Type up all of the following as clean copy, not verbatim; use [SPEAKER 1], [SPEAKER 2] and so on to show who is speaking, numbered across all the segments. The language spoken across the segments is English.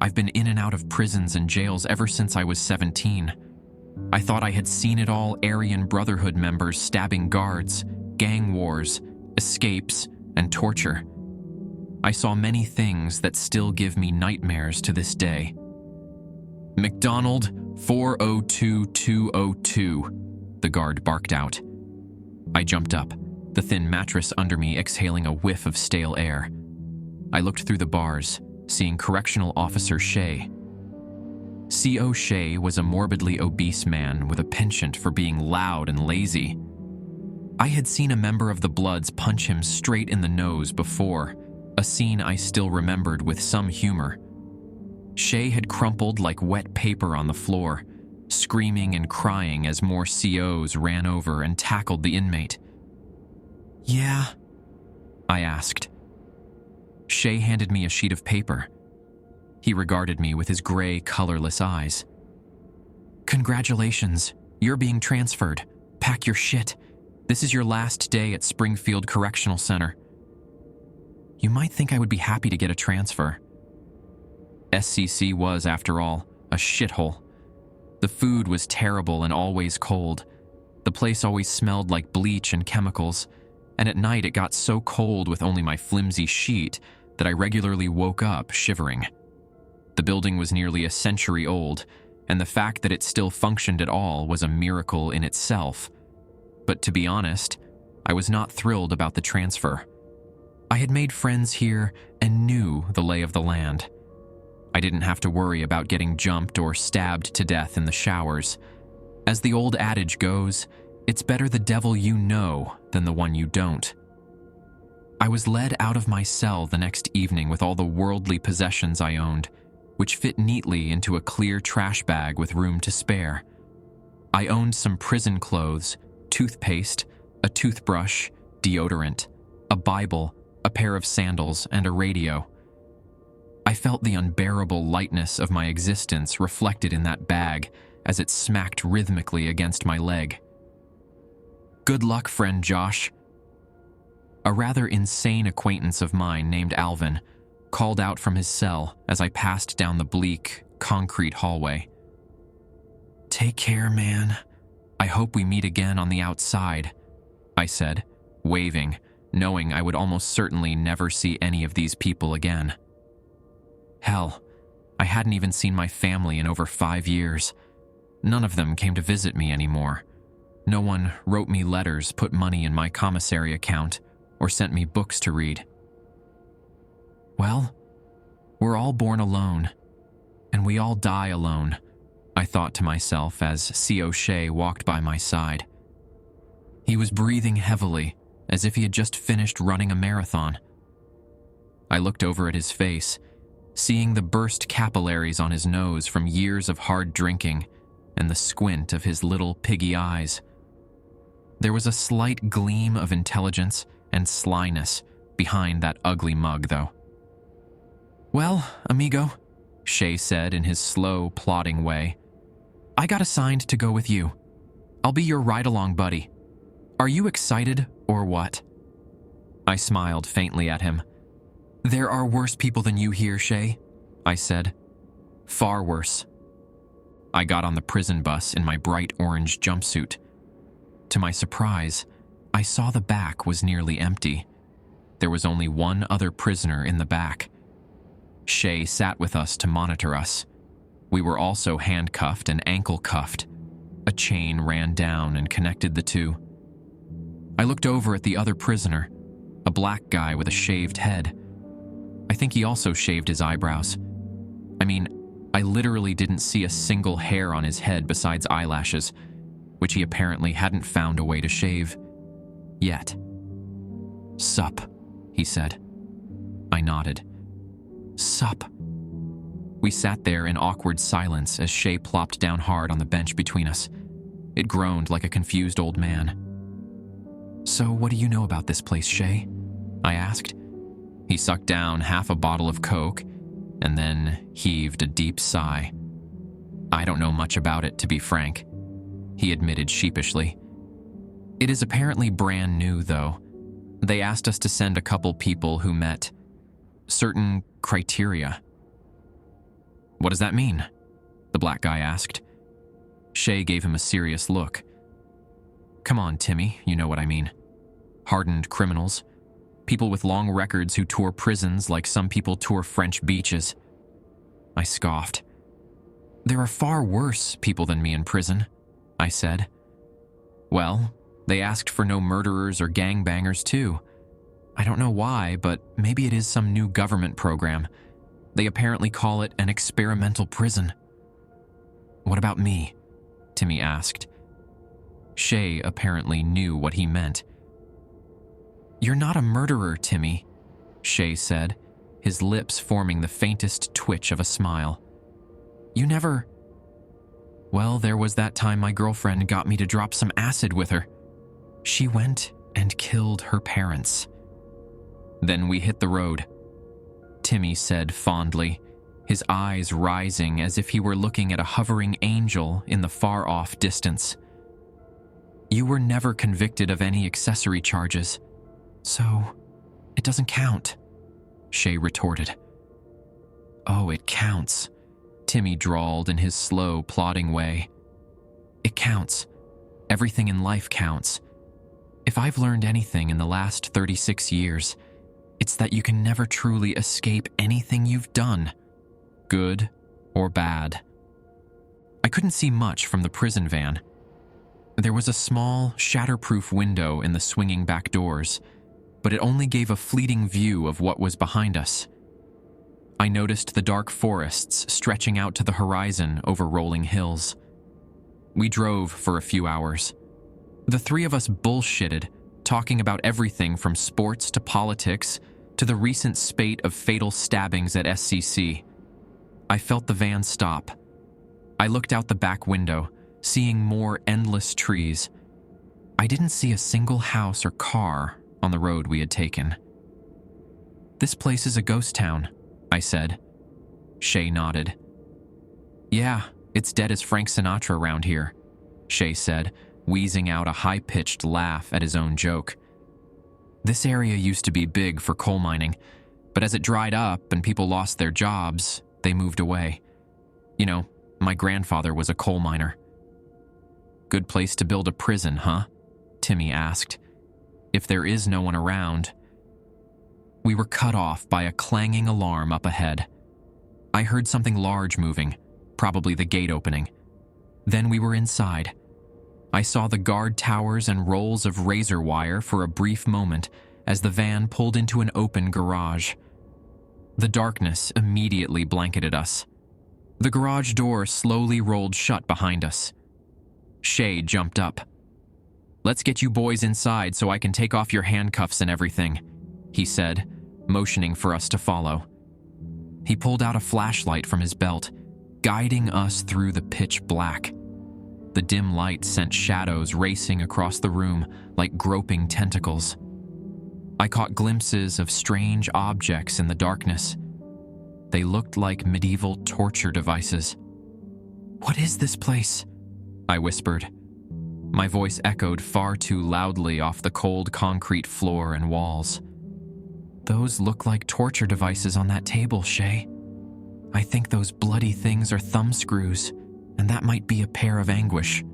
[SPEAKER 1] I've been in and out of prisons and jails ever since I was 17. I thought I had seen it all: Aryan Brotherhood members stabbing guards, gang wars, escapes, and torture. I saw many things that still give me nightmares to this day. "McDonald, 402202, the guard barked out. I jumped up, the thin mattress under me exhaling a whiff of stale air. I looked through the bars, seeing Correctional Officer Shea. C.O. Shea was a morbidly obese man with a penchant for being loud and lazy. I had seen a member of the Bloods punch him straight in the nose before, a scene I still remembered with some humor. Shea had crumpled like wet paper on the floor, screaming and crying as more COs ran over and tackled the inmate. "Yeah?" I asked. Shea handed me a sheet of paper. He regarded me with his gray, colorless eyes. "Congratulations, you're being transferred. Pack your shit. This is your last day at Springfield Correctional Center." You might think I would be happy to get a transfer. SCC was, after all, a shithole. The food was terrible and always cold. The place always smelled like bleach and chemicals, and at night it got so cold with only my flimsy sheet that I regularly woke up shivering. The building was nearly a century old, and the fact that it still functioned at all was a miracle in itself. But to be honest, I was not thrilled about the transfer. I had made friends here and knew the lay of the land. I didn't have to worry about getting jumped or stabbed to death in the showers. As the old adage goes, it's better the devil you know than the one you don't. I was led out of my cell the next evening with all the worldly possessions I owned, which fit neatly into a clear trash bag with room to spare. I owned some prison clothes, toothpaste, a toothbrush, deodorant, a Bible, a pair of sandals, and a radio. I felt the unbearable lightness of my existence reflected in that bag as it smacked rhythmically against my leg. "Good luck, friend Josh." A rather insane acquaintance of mine named Alvin called out from his cell as I passed down the bleak, concrete hallway. "Take care, man. I hope we meet again on the outside," I said, waving, knowing I would almost certainly never see any of these people again. Hell, I hadn't even seen my family in over 5 years. None of them came to visit me anymore. No one wrote me letters, put money in my commissary account, or sent me books to read. Well, we're all born alone, and we all die alone, I thought to myself as C.O. Shea walked by my side. He was breathing heavily, as if he had just finished running a marathon. I looked over at his face, seeing the burst capillaries on his nose from years of hard drinking and the squint of his little piggy eyes. There was a slight gleam of intelligence and slyness behind that ugly mug, though. "Well, amigo," Shea said in his slow, plodding way, "I got assigned to go with you. I'll be your ride-along buddy. Are you excited, or what?" I smiled faintly at him. "There are worse people than you here, Shea," I said. "Far worse." I got on the prison bus in my bright orange jumpsuit. To my surprise, I saw the back was nearly empty. There was only one other prisoner in the back. Shea sat with us to monitor us. We were also handcuffed and ankle-cuffed. A chain ran down and connected the two. I looked over at the other prisoner, a black guy with a shaved head. I think he also shaved his eyebrows. I mean, I literally didn't see a single hair on his head besides eyelashes, which he apparently hadn't found a way to shave. Yet. "Sup," he said. I nodded. "Sup." We sat there in awkward silence as Shea plopped down hard on the bench between us. It groaned like a confused old man. "So what do you know about this place, Shea?" I asked. He sucked down half a bottle of Coke and then heaved a deep sigh. "I don't know much about it, to be frank," he admitted sheepishly. "It is apparently brand new, though. They asked us to send a couple people who met certain criteria." What does that mean? The black guy asked. Shay gave him a serious look. Come on, Timmy, you know what I mean. Hardened criminals. People with long records who tour prisons like some people tour French beaches. I scoffed. There are far worse people than me in prison, I said. Well, they asked for no murderers or gangbangers too. I don't know why, but maybe it is some new government program. They apparently call it an experimental prison. What about me? Timmy asked. Shay apparently knew what he meant. You're not a murderer, Timmy, Shay said, his lips forming the faintest twitch of a smile. You never... Well, there was that time my girlfriend got me to drop some acid with her. She went and killed her parents. Then we hit the road, Timmy said fondly, his eyes rising as if he were looking at a hovering angel in the far-off distance. You were never convicted of any accessory charges, so it doesn't count, Shay retorted. Oh, it counts, Timmy drawled in his slow, plodding way. It counts. Everything in life counts. If I've learned anything in the last 36 years, it's that you can never truly escape anything you've done, good or bad. I couldn't see much from the prison van. There was a small, shatterproof window in the swinging back doors, but it only gave a fleeting view of what was behind us. I noticed the dark forests stretching out to the horizon over rolling hills. We drove for a few hours. The three of us bullshitted, talking about everything from sports to politics to the recent spate of fatal stabbings at SCC. I felt the van stop. I looked out the back window, seeing more endless trees. I didn't see a single house or car on the road we had taken. This place is a ghost town, I said. Shay nodded. Yeah, it's dead as Frank Sinatra around here, Shay said, wheezing out a high-pitched laugh at his own joke. This area used to be big for coal mining, but as it dried up and people lost their jobs, they moved away. You know, my grandfather was a coal miner. Good place to build a prison, huh? Timmy asked. If there is no one around. We were cut off by a clanging alarm up ahead. I heard something large moving, probably the gate opening. Then we were inside. I saw the guard towers and rolls of razor wire for a brief moment as the van pulled into an open garage. The darkness immediately blanketed us. The garage door slowly rolled shut behind us. Shay jumped up. Let's get you boys inside so I can take off your handcuffs and everything, he said, motioning for us to follow. He pulled out a flashlight from his belt, guiding us through the pitch black. The dim light sent shadows racing across the room like groping tentacles. I caught glimpses of strange objects in the darkness. They looked like medieval torture devices. What is this place? I whispered. My voice echoed far too loudly off the cold concrete floor and walls. Those look like torture devices on that table, Shay. I think those bloody things are thumb screws, and that might be a pair of anguish.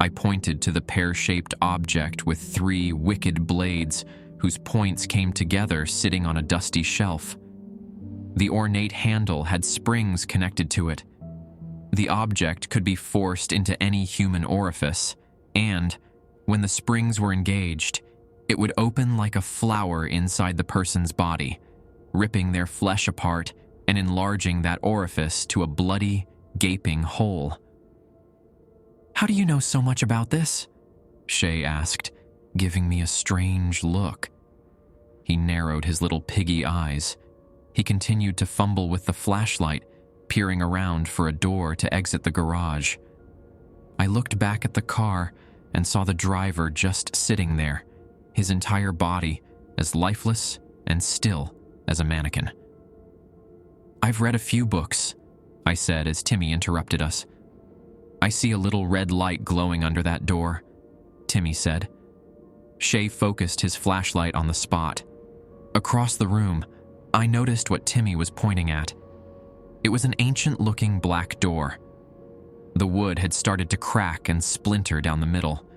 [SPEAKER 1] I pointed to the pear-shaped object with 3 wicked blades whose points came together sitting on a dusty shelf. The ornate handle had springs connected to it. The object could be forced into any human orifice, and, when the springs were engaged, it would open like a flower inside the person's body, ripping their flesh apart and enlarging that orifice to a bloody, gaping hole. How do you know so much about this? Shay asked, giving me a strange look. He narrowed his little piggy eyes. He continued to fumble with the flashlight, peering around for a door to exit the garage. I looked back at the car and saw the driver just sitting there, his entire body as lifeless and still as a mannequin. I've read a few books, I said as Timmy interrupted us. I see a little red light glowing under that door, Timmy said. Shay focused his flashlight on the spot. Across the room, I noticed what Timmy was pointing at. It was an ancient-looking black door. The wood had started to crack and splinter down the middle.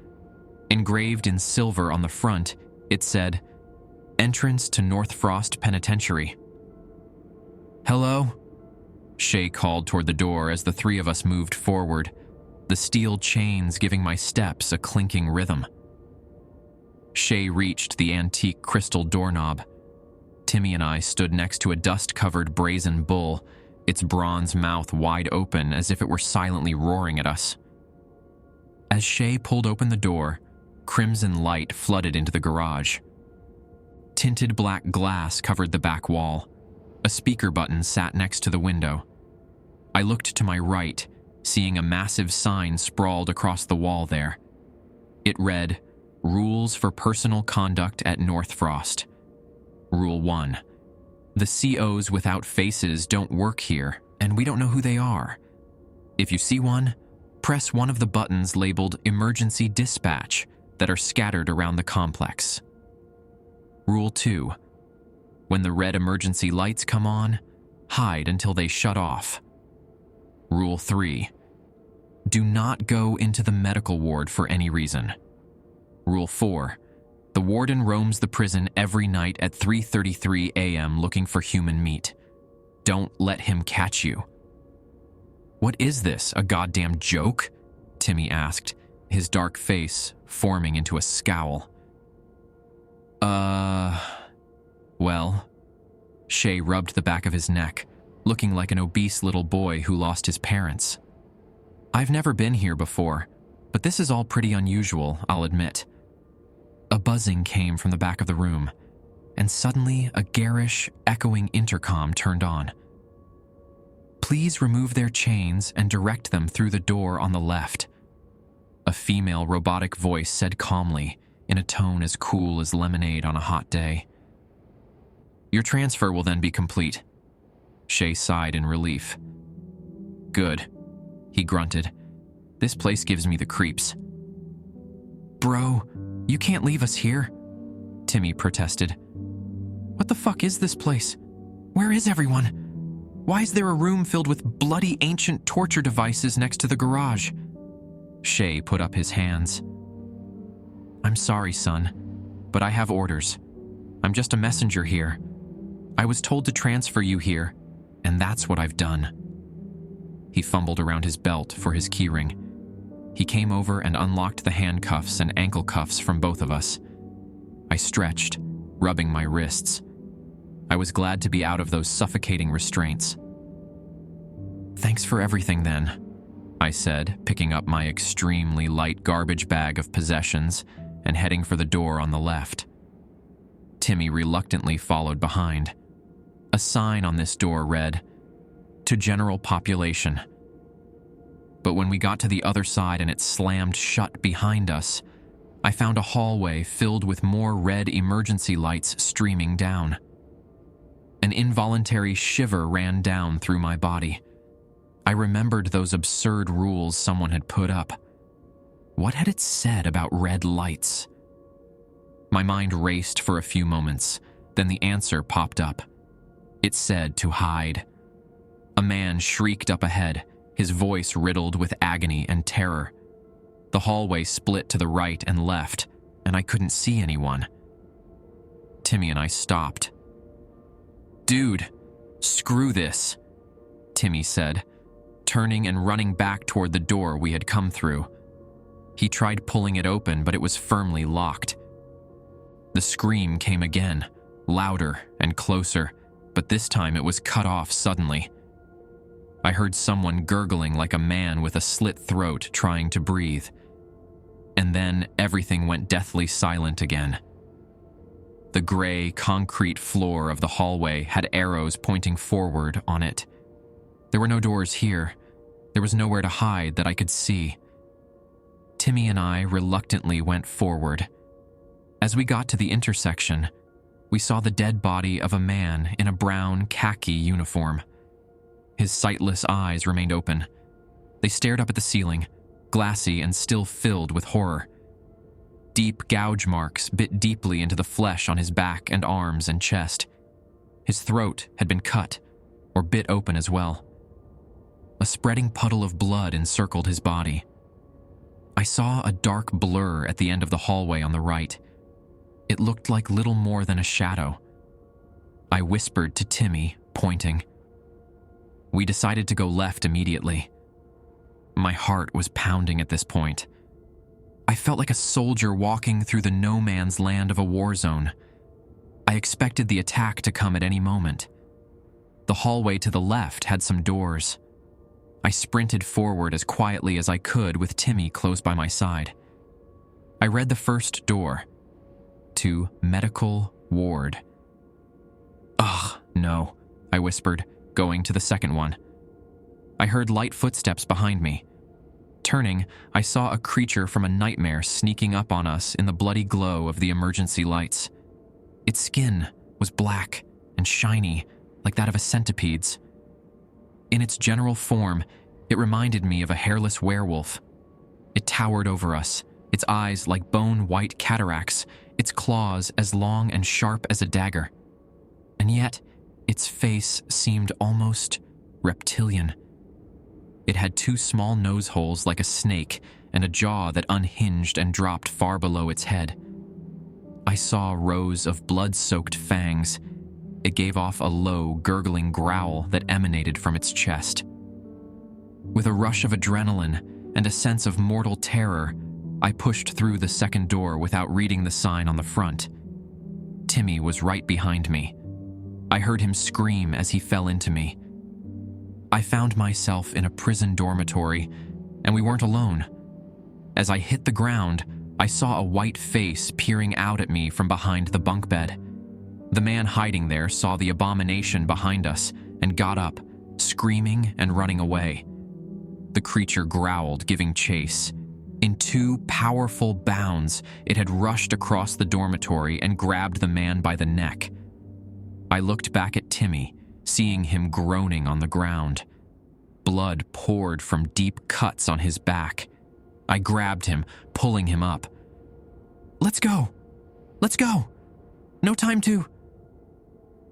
[SPEAKER 1] Engraved in silver on the front, it said, "Entrance to North Frost Penitentiary." "Hello?" Shay called toward the door as the three of us moved forward, the steel chains giving my steps a clinking rhythm. Shay reached the antique crystal doorknob. Timmy and I stood next to a dust-covered brazen bull, its bronze mouth wide open as if it were silently roaring at us. As Shay pulled open the door, crimson light flooded into the garage. Tinted black glass covered the back wall. A speaker button sat next to the window. I looked to my right, seeing a massive sign sprawled across the wall there. It read, "Rules for Personal Conduct at North Frost. Rule 1. The COs without faces don't work here, and we don't know who they are. If you see one, press one of the buttons labeled Emergency Dispatch that are scattered around the complex. Rule 2. When the red emergency lights come on, hide until they shut off. Rule 3. Do not go into the medical ward for any reason. Rule 4. The warden roams the prison every night at 3:33 a.m. looking for human meat. Don't let him catch you." "What is this, a goddamn joke?" Timmy asked, his dark face forming into a scowl. Well, Shay rubbed the back of his neck, looking like an obese little boy who lost his parents. "I've never been here before, but this is all pretty unusual, I'll admit." A buzzing came from the back of the room, and suddenly a garish, echoing intercom turned on. "Please remove their chains and direct them through the door on the left," a female robotic voice said calmly, in a tone as cool as lemonade on a hot day. "Your transfer will then be complete." Shay sighed in relief. "Good," he grunted. "This place gives me the creeps." "Bro, you can't leave us here," Timmy protested. "What the fuck is this place? Where is everyone? Why is there a room filled with bloody ancient torture devices next to the garage?" Shay put up his hands. "I'm sorry, son, but I have orders. I'm just a messenger here. I was told to transfer you here, and that's what I've done." He fumbled around his belt for his keyring. He came over and unlocked the handcuffs and ankle cuffs from both of us. I stretched, rubbing my wrists. I was glad to be out of those suffocating restraints. "Thanks for everything, then," I said, picking up my extremely light garbage bag of possessions and heading for the door on the left. Timmy reluctantly followed behind. A sign on this door read, "To general population." But when we got to the other side and it slammed shut behind us, I found a hallway filled with more red emergency lights streaming down. An involuntary shiver ran down through my body. I remembered those absurd rules someone had put up. What had it said about red lights? My mind raced for a few moments, then the answer popped up. It said to hide. A man shrieked up ahead, his voice riddled with agony and terror. The hallway split to the right and left, and I couldn't see anyone. Timmy and I stopped. "Dude, screw this," Timmy said, turning and running back toward the door we had come through. He tried pulling it open, but it was firmly locked. The scream came again, louder and closer, but this time it was cut off suddenly. I heard someone gurgling like a man with a slit throat trying to breathe. And then everything went deathly silent again. The gray, concrete floor of the hallway had arrows pointing forward on it. There were no doors here. There was nowhere to hide that I could see. Timmy and I reluctantly went forward. As we got to the intersection, we saw the dead body of a man in a brown khaki uniform. His sightless eyes remained open. They stared up at the ceiling, glassy and still filled with horror. Deep gouge marks bit deeply into the flesh on his back and arms and chest. His throat had been cut, or bit open as well. A spreading puddle of blood encircled his body. I saw a dark blur at the end of the hallway on the right. It looked like little more than a shadow. I whispered to Timmy, pointing. We decided to go left immediately. My heart was pounding at this point. I felt like a soldier walking through the no man's land of a war zone. I expected the attack to come at any moment. The hallway to the left had some doors. I sprinted forward as quietly as I could with Timmy close by my side. I read the first door. To medical ward. Ugh, no, I whispered, going to the second one. I heard light footsteps behind me. Turning, I saw a creature from a nightmare sneaking up on us in the bloody glow of the emergency lights. Its skin was black and shiny, like that of a centipede's. In its general form, it reminded me of a hairless werewolf. It towered over us, its eyes like bone-white cataracts, its claws as long and sharp as a dagger. And yet, its face seemed almost reptilian. It had two small nose holes like a snake and a jaw that unhinged and dropped far below its head. I saw rows of blood-soaked fangs. It gave off a low, gurgling growl that emanated from its chest. With a rush of adrenaline and a sense of mortal terror, I pushed through the second door without reading the sign on the front. Timmy was right behind me. I heard him scream as he fell into me. I found myself in a prison dormitory, and we weren't alone. As I hit the ground, I saw a white face peering out at me from behind the bunk bed. The man hiding there saw the abomination behind us and got up, screaming and running away. The creature growled, giving chase. In two powerful bounds, it had rushed across the dormitory and grabbed the man by the neck. I looked back at Timmy, seeing him groaning on the ground. Blood poured from deep cuts on his back. I grabbed him, pulling him up. "Let's go! Let's go! No time to..."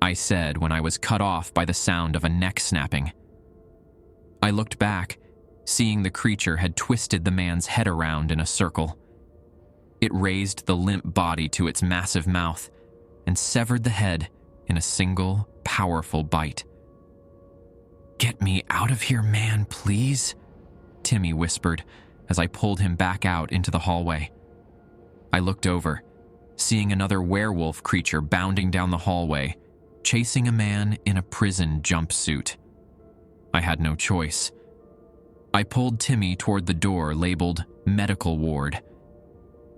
[SPEAKER 1] I said when I was cut off by the sound of a neck snapping. I looked back, seeing the creature had twisted the man's head around in a circle. It raised the limp body to its massive mouth and severed the head in a single, powerful bite. "Get me out of here, man, please," Timmy whispered as I pulled him back out into the hallway. I looked over, seeing another werewolf creature bounding down the hallway, chasing a man in a prison jumpsuit. I had no choice. I pulled Timmy toward the door labeled medical ward.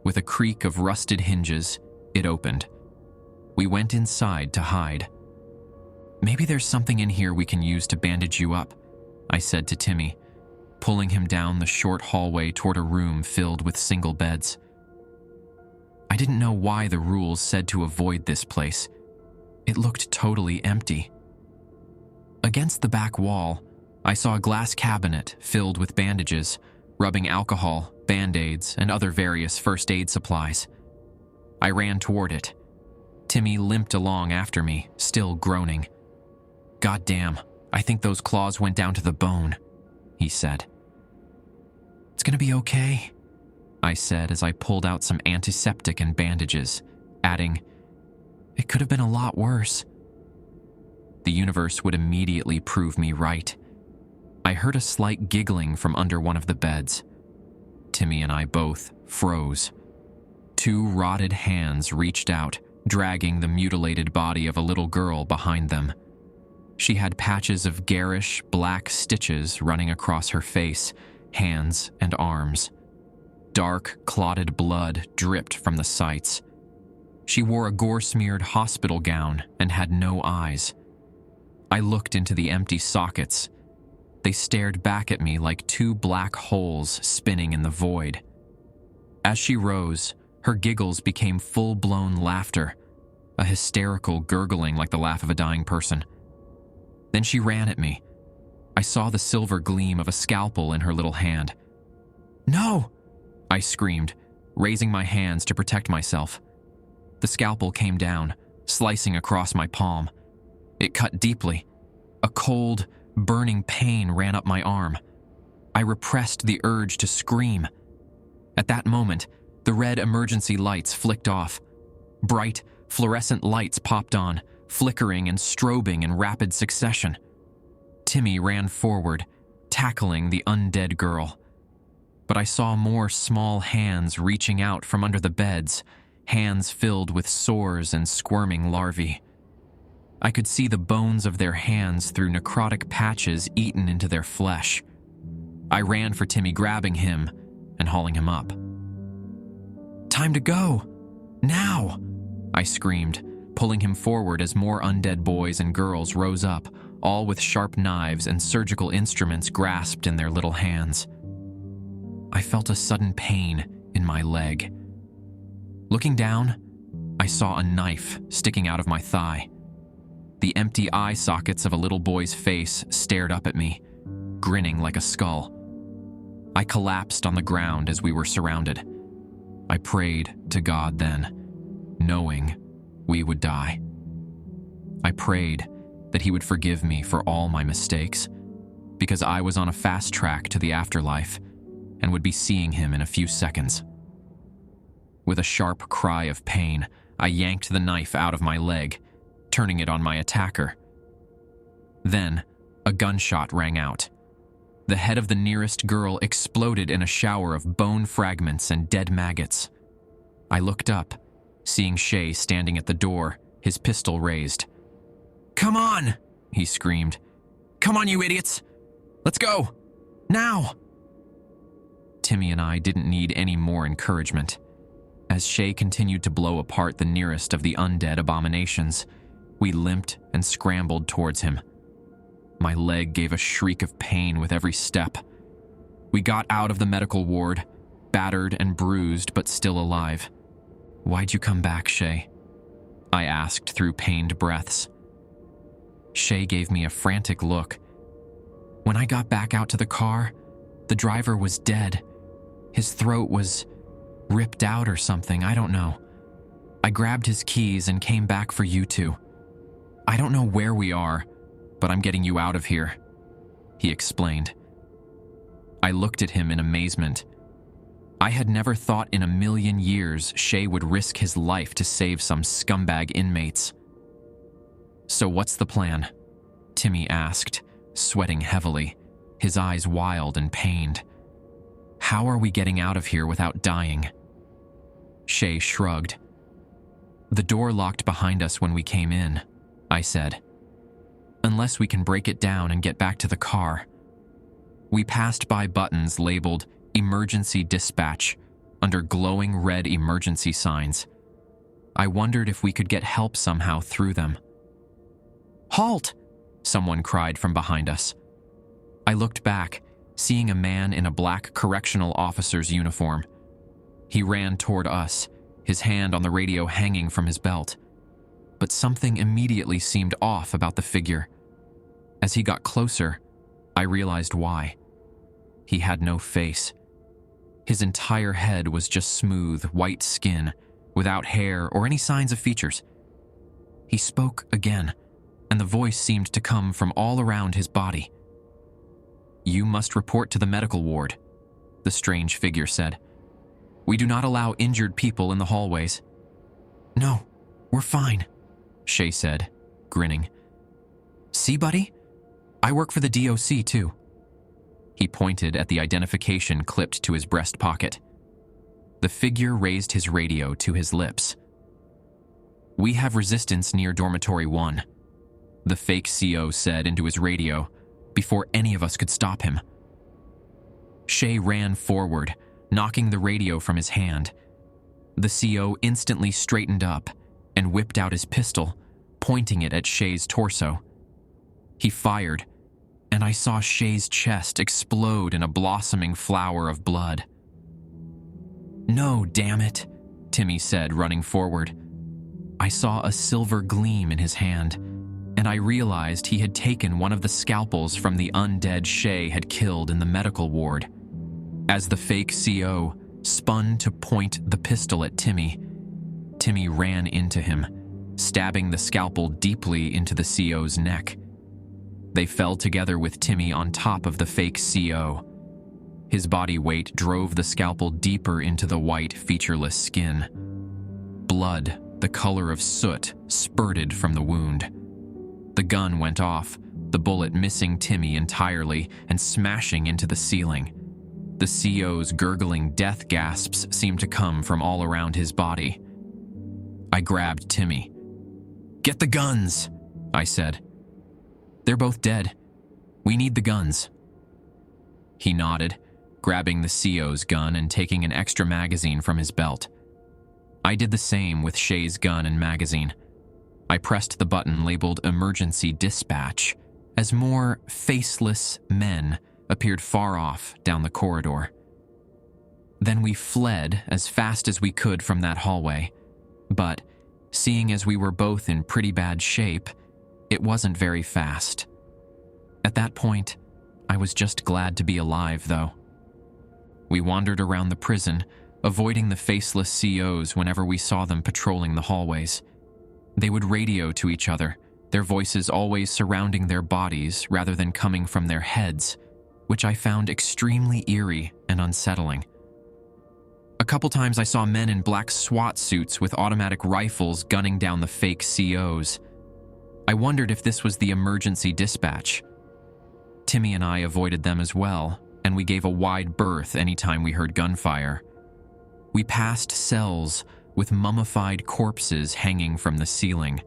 [SPEAKER 1] With a creak of rusted hinges, it opened. We went inside to hide. "Maybe there's something in here we can use to bandage you up," I said to Timmy, pulling him down the short hallway toward a room filled with single beds. I didn't know why the rules said to avoid this place. It looked totally empty. Against the back wall, I saw a glass cabinet filled with bandages, rubbing alcohol, Band-Aids, and other various first aid supplies. I ran toward it. Timmy limped along after me, still groaning. "God damn, I think those claws went down to the bone," he said. "It's gonna be okay," I said as I pulled out some antiseptic and bandages, adding, "It could have been a lot worse." The universe would immediately prove me right. I heard a slight giggling from under one of the beds. Timmy and I both froze. Two rotted hands reached out, dragging the mutilated body of a little girl behind them. She had patches of garish, black stitches running across her face, hands, and arms. Dark, clotted blood dripped from the sides. She wore a gore-smeared hospital gown and had no eyes. I looked into the empty sockets. They stared back at me like two black holes spinning in the void. As she rose, her giggles became full-blown laughter, a hysterical gurgling like the laugh of a dying person. Then she ran at me. I saw the silver gleam of a scalpel in her little hand. "No!" I screamed, raising my hands to protect myself. The scalpel came down, slicing across my palm. It cut deeply. A cold, Burning pain ran up my arm. I repressed the urge to scream. At that moment, the red emergency lights flicked off. Bright, fluorescent lights popped on, flickering and strobing in rapid succession. Timmy ran forward, tackling the undead girl. But I saw more small hands reaching out from under the beds, hands filled with sores and squirming larvae. I could see the bones of their hands through necrotic patches eaten into their flesh. I ran for Timmy, grabbing him and hauling him up. "Time to go! Now!" I screamed, pulling him forward as more undead boys and girls rose up, all with sharp knives and surgical instruments grasped in their little hands. I felt a sudden pain in my leg. Looking down, I saw a knife sticking out of my thigh. The empty eye sockets of a little boy's face stared up at me, grinning like a skull. I collapsed on the ground as we were surrounded. I prayed to God then, knowing we would die. I prayed that He would forgive me for all my mistakes, because I was on a fast track to the afterlife and would be seeing Him in a few seconds. With a sharp cry of pain, I yanked the knife out of my leg, turning it on my attacker. Then, a gunshot rang out. The head of the nearest girl exploded in a shower of bone fragments and dead maggots. I looked up, seeing Shay standing at the door, his pistol raised. "Come on!" he screamed. "Come on, you idiots! Let's go! Now!" Timmy and I didn't need any more encouragement. As Shay continued to blow apart the nearest of the undead abominations, we limped and scrambled towards him. My leg gave a shriek of pain with every step. We got out of the medical ward, battered and bruised but still alive. "Why'd you come back, Shay?" I asked through pained breaths. Shay gave me a frantic look. "When I got back out to the car, the driver was dead. His throat was ripped out or something, I don't know. I grabbed his keys and came back for you two. I don't know where we are, but I'm getting you out of here," he explained. I looked at him in amazement. I had never thought in a million years Shay would risk his life to save some scumbag inmates. "So what's the plan?" Timmy asked, sweating heavily, his eyes wild and pained. "How are we getting out of here without dying?" Shay shrugged. "The door locked behind us when we came in," I said. "Unless we can break it down and get back to the car." We passed by buttons labeled Emergency Dispatch under glowing red emergency signs. I wondered if we could get help somehow through them. "Halt!" someone cried from behind us. I looked back, seeing a man in a black correctional officer's uniform. He ran toward us, his hand on the radio hanging from his belt. But something immediately seemed off about the figure. As he got closer, I realized why. He had no face. His entire head was just smooth, white skin, without hair or any signs of features. He spoke again, and the voice seemed to come from all around his body. "You must report to the medical ward," the strange figure said. "We do not allow injured people in the hallways." "No, we're fine," Shay said, grinning. "See, buddy? I work for the DOC, too." He pointed at the identification clipped to his breast pocket. The figure raised his radio to his lips. "We have resistance near Dormitory 1, the fake CO said into his radio before any of us could stop him. Shay ran forward, knocking the radio from his hand. The CO instantly straightened up and whipped out his pistol, pointing it at Shay's torso. He fired, and I saw Shay's chest explode in a blossoming flower of blood. "No, damn it," Timmy said, running forward. I saw a silver gleam in his hand, and I realized he had taken one of the scalpels from the undead Shay had killed in the medical ward. As the fake CO spun to point the pistol at Timmy, Timmy ran into him, stabbing the scalpel deeply into the CO's neck. They fell together with Timmy on top of the fake CO. His body weight drove the scalpel deeper into the white, featureless skin. Blood, the color of soot, spurted from the wound. The gun went off, the bullet missing Timmy entirely and smashing into the ceiling. The CO's gurgling death gasps seemed to come from all around his body. I grabbed Timmy. "Get the guns," I said. "They're both dead. We need the guns." He nodded, grabbing the CO's gun and taking an extra magazine from his belt. I did the same with Shay's gun and magazine. I pressed the button labeled Emergency Dispatch as more faceless men appeared far off down the corridor. Then we fled as fast as we could from that hallway, but seeing as we were both in pretty bad shape, it wasn't very fast. At that point, I was just glad to be alive, though. We wandered around the prison, avoiding the faceless COs whenever we saw them patrolling the hallways. They would radio to each other, their voices always surrounding their bodies rather than coming from their heads, which I found extremely eerie and unsettling. A couple times I saw men in black SWAT suits with automatic rifles gunning down the fake COs. I wondered if this was the emergency dispatch. Timmy and I avoided them as well, and we gave a wide berth anytime we heard gunfire. We passed cells with mummified corpses hanging from the ceiling.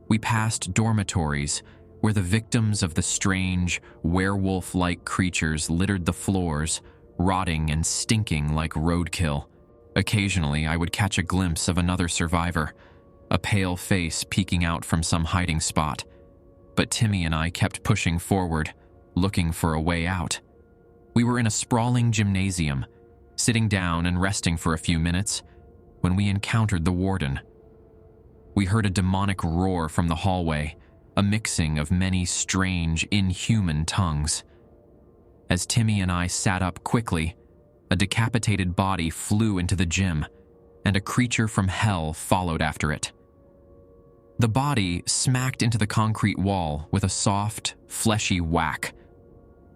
[SPEAKER 1] We passed dormitories where the victims of the strange, werewolf-like creatures littered the floors, rotting and stinking like roadkill. Occasionally, I would catch a glimpse of another survivor, a pale face peeking out from some hiding spot. But Timmy and I kept pushing forward, looking for a way out. We were in a sprawling gymnasium, sitting down and resting for a few minutes, when we encountered the warden. We heard a demonic roar from the hallway, a mixing of many strange, inhuman tongues. As Timmy and I sat up quickly, a decapitated body flew into the gym, and a creature from hell followed after it. The body smacked into the concrete wall with a soft, fleshy whack.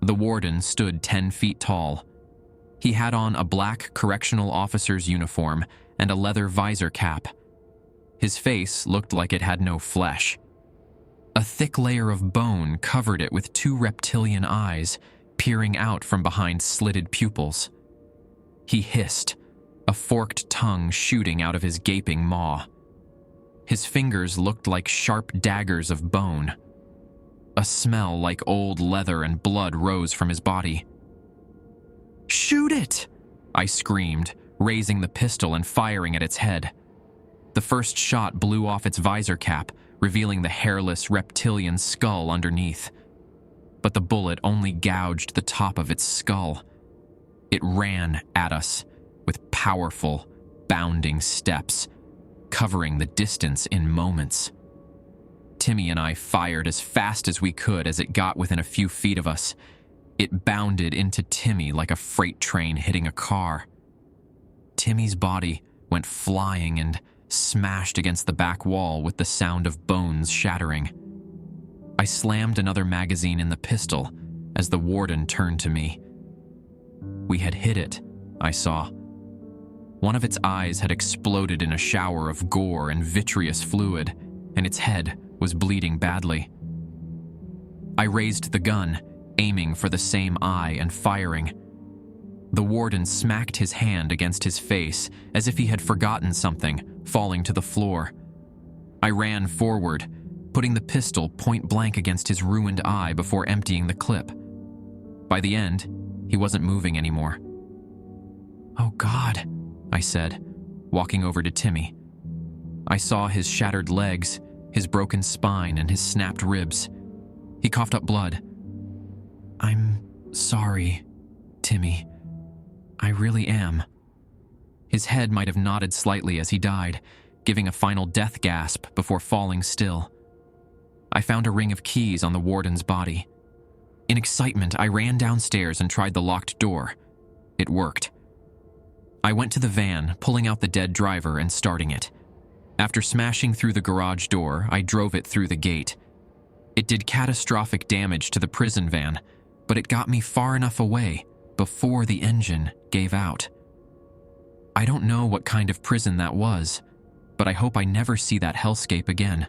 [SPEAKER 1] The warden stood 10 feet tall. He had on a black correctional officer's uniform and a leather visor cap. His face looked like it had no flesh. A thick layer of bone covered it with 2 reptilian eyes peering out from behind slitted pupils. He hissed, a forked tongue shooting out of his gaping maw. His fingers looked like sharp daggers of bone. A smell like old leather and blood rose from his body. "Shoot it!" I screamed, raising the pistol and firing at its head. The first shot blew off its visor cap, revealing the hairless reptilian skull underneath. But the bullet only gouged the top of its skull. It ran at us with powerful, bounding steps, covering the distance in moments. Timmy and I fired as fast as we could as it got within a few feet of us. It bounded into Timmy like a freight train hitting a car. Timmy's body went flying and smashed against the back wall with the sound of bones shattering. I slammed another magazine in the pistol as the warden turned to me. We had hit it, I saw. One of its eyes had exploded in a shower of gore and vitreous fluid, and its head was bleeding badly. I raised the gun, aiming for the same eye and firing. The warden smacked his hand against his face as if he had forgotten something, falling to the floor. I ran forward, putting the pistol point blank against his ruined eye before emptying the clip. By the end, he wasn't moving anymore. "Oh God," I said, walking over to Timmy. I saw his shattered legs, his broken spine, and his snapped ribs. He coughed up blood. "I'm sorry, Timmy. I really am." His head might have nodded slightly as he died, giving a final death gasp before falling still. I found a ring of keys on the warden's body. In excitement, I ran downstairs and tried the locked door. It worked. I went to the van, pulling out the dead driver and starting it. After smashing through the garage door, I drove it through the gate. It did catastrophic damage to the prison van, but it got me far enough away before the engine gave out. I don't know what kind of prison that was, but I hope I never see that hellscape again.